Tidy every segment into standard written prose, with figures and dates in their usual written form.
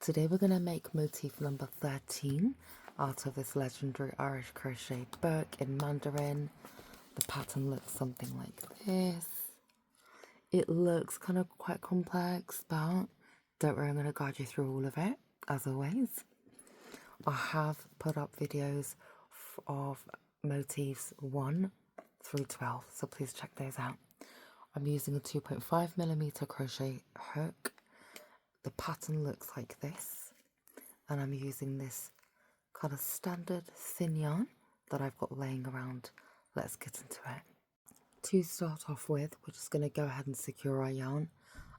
Today we're going to make motif number 13 out of this legendary Irish crochet book in Mandarin. The pattern looks something like this. It looks kind of quite complex, but don't worry, I'm going to guide you through all of it, as always. I have put up videos of motifs 1 through 12, so please check those out. I'm using a 2.5mm crochet hook. The pattern looks like this, and I'm using this kind of standard thin yarn that I've got laying around. Let's get into it. To start off with, we're just going to go ahead and secure our yarn.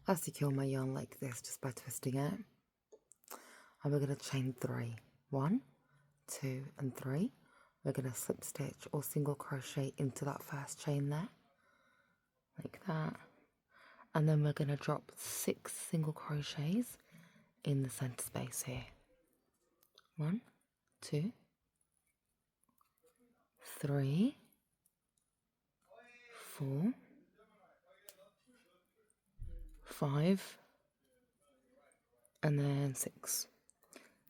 I secure my yarn like this just by twisting it, and we're going to chain 3. 1, 2 and 3. We're going to slip stitch or single crochet into that first chain there, like that. And then we're going to drop 6 single crochets in the center space here. 1, 2, 3, 4, 5, and then 6.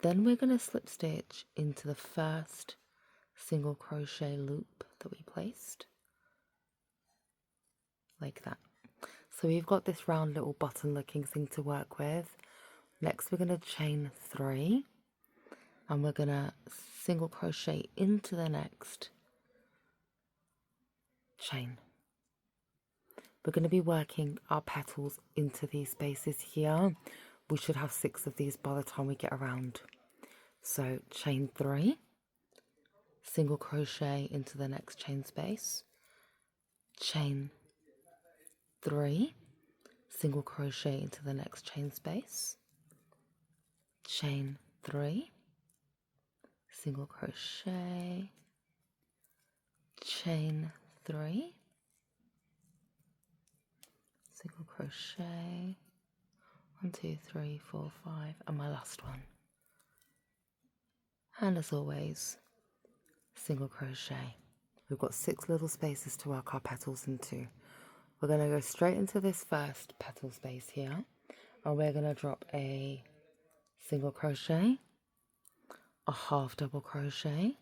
Then we're going to slip stitch into the first single crochet loop that we placed, like that. So we've got this round little button looking thing to work with. Next we're going to chain 3, and we're going to single crochet into the next chain. We're going to be working our petals into these spaces here. We should have 6 of these by the time we get around. So chain 3, single crochet into the next chain space, chain 3, single crochet into the next chain space, chain 3, single crochet, chain 3, single crochet, 1, 2, 3, 4, 5, and my last one. And as always, single crochet. We've got 6 little spaces to work our petals into. We're going to go straight into this first petal space here, and we're going to drop a single crochet, a half double crochet,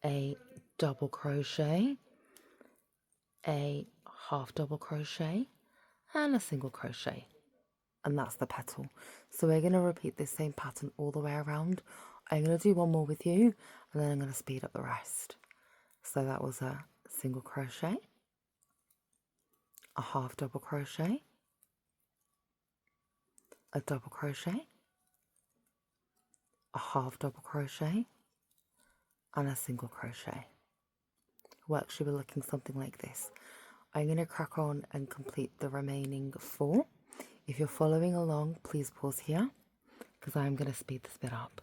a double crochet, a half double crochet, and a single crochet, and that's the petal. So we're going to repeat this same pattern all the way around. I'm going to do one more with you, and then I'm going to speed up the rest. So that was a single crochet, a half double crochet, a double crochet, a half double crochet, and a single crochet. Work should be looking something like this. I'm going to crack on and complete the remaining 4. If you're following along, please pause here, because I'm going to speed this bit up.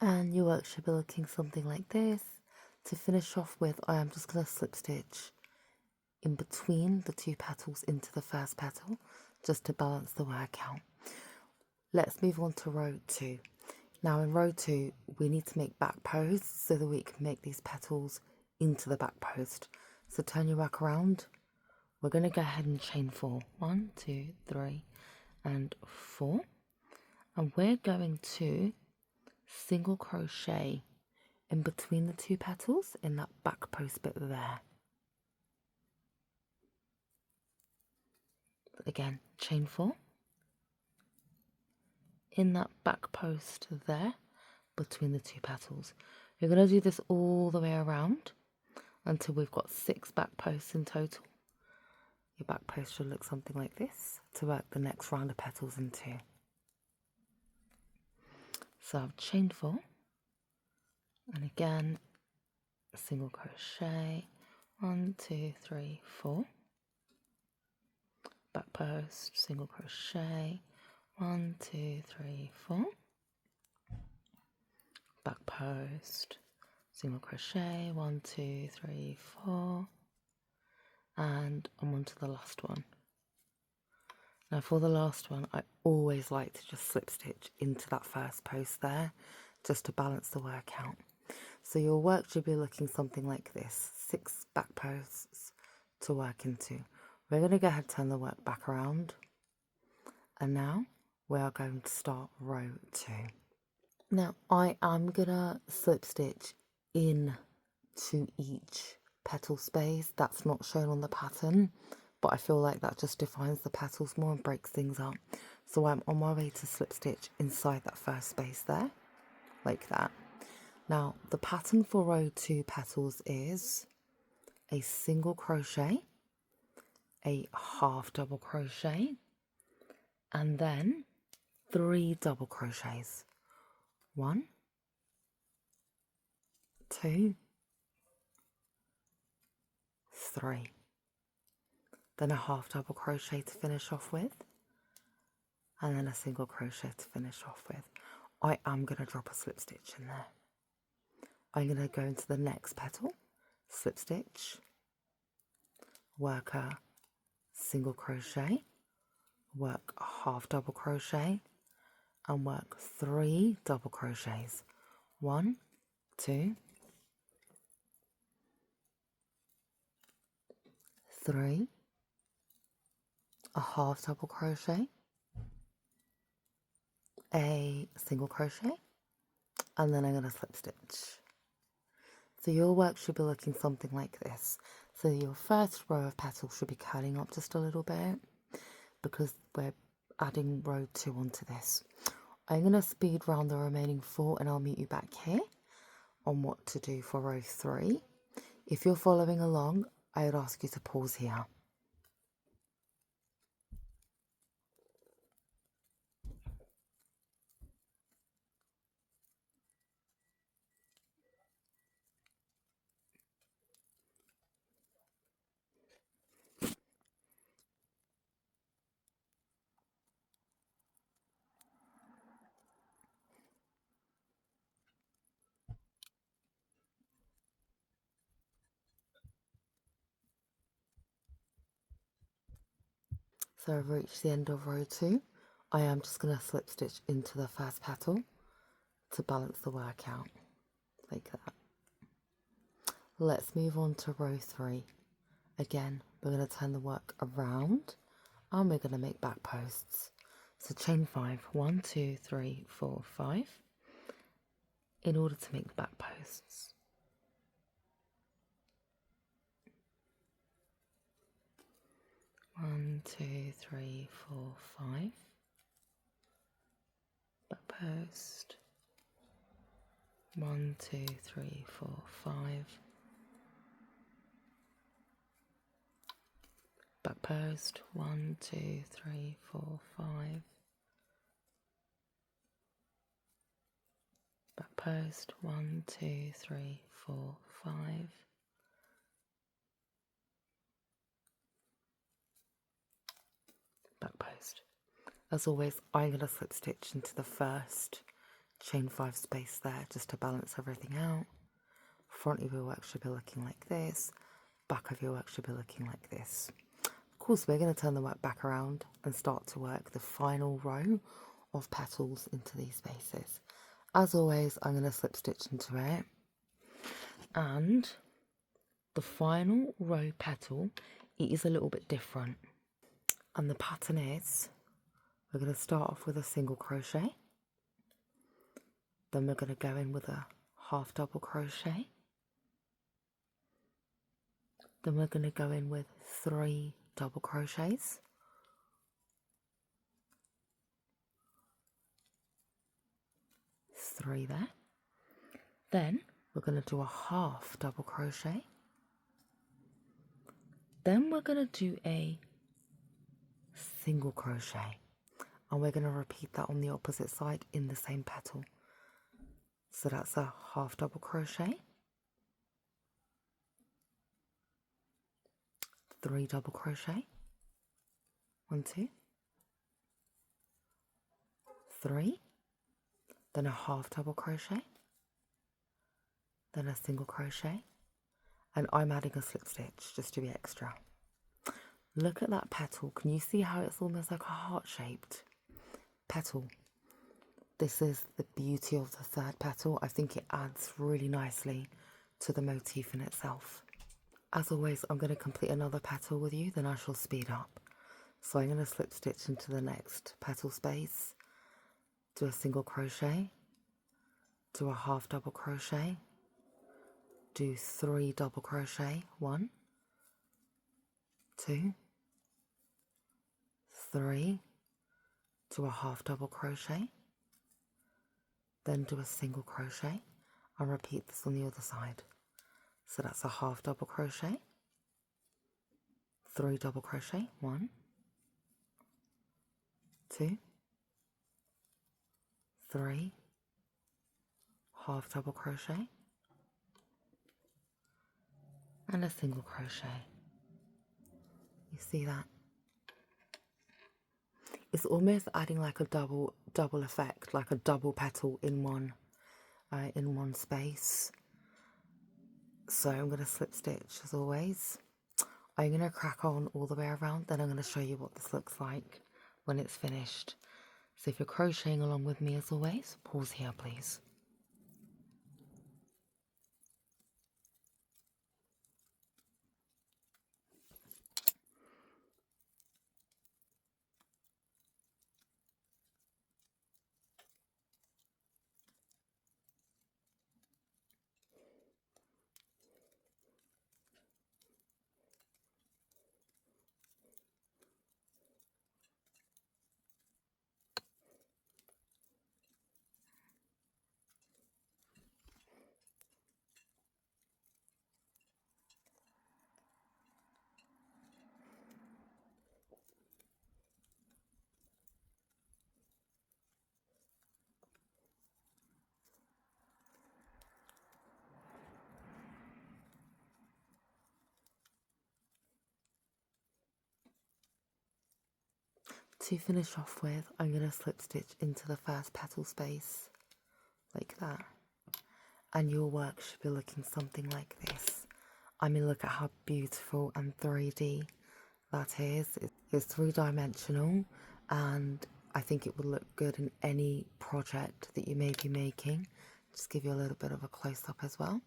And your work should be looking something like this. To finish off with, I am just going to slip stitch in between the 2 petals into the first petal, just to balance the work out. Let's move on to row 2. Now in row 2, we need to make back posts so that we can make these petals into the back post. So turn your work around. We're going to go ahead and chain 4. 1, 2, 3, and 4. And we're going to single crochet in between the 2 petals in that back post bit there. Again, chain 4 in that back post there between the 2 petals. You're going to do this all the way around until we've got 6 back posts in total. Your back post should look something like this to work the next round of petals into. So I've chained 4, and again a single crochet, 1, 2, 3, 4, back post, single crochet, 1, 2, 3, 4, back post, single crochet, 1, 2, 3, 4, and I'm on to the last one. Now for the last one, I always like to just slip stitch into that first post there, just to balance the work out. So your work should be looking something like this, 6 back posts to work into. We're going to go ahead and turn the work back around. And now we are going to start row 2. Now I am going to slip stitch in to each petal space. That's not shown on the pattern, but I feel like that just defines the petals more and breaks things up. So I'm on my way to slip stitch inside that first space there, like that. Now the pattern for row 2 petals is a single crochet, a half double crochet, and then 3 double crochets. 1, 2, 3. Then a half double crochet to finish off with, and then a single crochet to finish off with. I am going to drop a slip stitch in there. I'm going to go into the next petal, slip stitch, work a single crochet, work a half double crochet, and work 3 double crochets. 1, 2, 3, a half double crochet, a single crochet, and then I'm going to slip stitch. So your work should be looking something like this. So your first row of petals should be curling up just a little bit because we're adding row 2 onto this. I'm going to speed round the remaining 4 and I'll meet you back here on what to do for row 3. If you're following along, I would ask you to pause here. So I've reached the end of row 2. I am just going to slip stitch into the first petal to balance the work out, like that. Let's move on to row 3. Again, we're going to turn the work around and we're going to make back posts. So chain 5, 1, 2, 3, 4, 5, in order to make the back posts. One, 2, 3, 4, 5. Back post. 1, 2, 3, 4, 5. Back post. 1, 2, 3, 4, 5. Back post. 1, 2, 3, 4, 5. Back post. As always, I'm going to slip stitch into the first chain 5 space there just to balance everything out. Front of your work should be looking like this. Back of your work should be looking like this. Of course, we're going to turn the work back around and start to work the final row of petals into these spaces. As always, I'm going to slip stitch into it. And the final row petal, it is a little bit different. And the pattern is, we're going to start off with a single crochet. Then we're going to go in with a half double crochet. Then we're going to go in with 3 double crochets. Three there. Then we're going to do a half double crochet. Then we're going to do a single crochet. And we're going to repeat that on the opposite side in the same petal. So that's a half double crochet, 3 double crochet, 1, 2, 3, then a half double crochet, then a single crochet, and I'm adding a slip stitch just to be extra. Look at that petal. Can you see how it's almost like a heart-shaped petal? This is the beauty of the third petal. I think it adds really nicely to the motif in itself. As always, I'm going to complete another petal with you, then I shall speed up. So I'm going to slip stitch into the next petal space, do a single crochet, do a half double crochet, do 3 double crochet, 1, 2, 3, do a half double crochet, then do a single crochet, and repeat this on the other side. So that's a half double crochet, 3 double crochet, 1, 2, 3, half double crochet, and a single crochet. You see that? It's almost adding like a double effect, like a double petal in one space. So I'm going to slip stitch as always. I'm going to crack on all the way around, then I'm going to show you what this looks like when it's finished. So if you're crocheting along with me as always, pause here please. To finish off with, I'm going to slip stitch into the first petal space, like that. And your work should be looking something like this. I mean, look at how beautiful and 3D that is. It's 3-dimensional, and I think it would look good in any project that you may be making. Just give you a little bit of a close-up as well.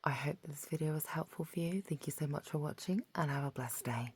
I hope this video was helpful for you. Thank you so much for watching, and have a blessed day.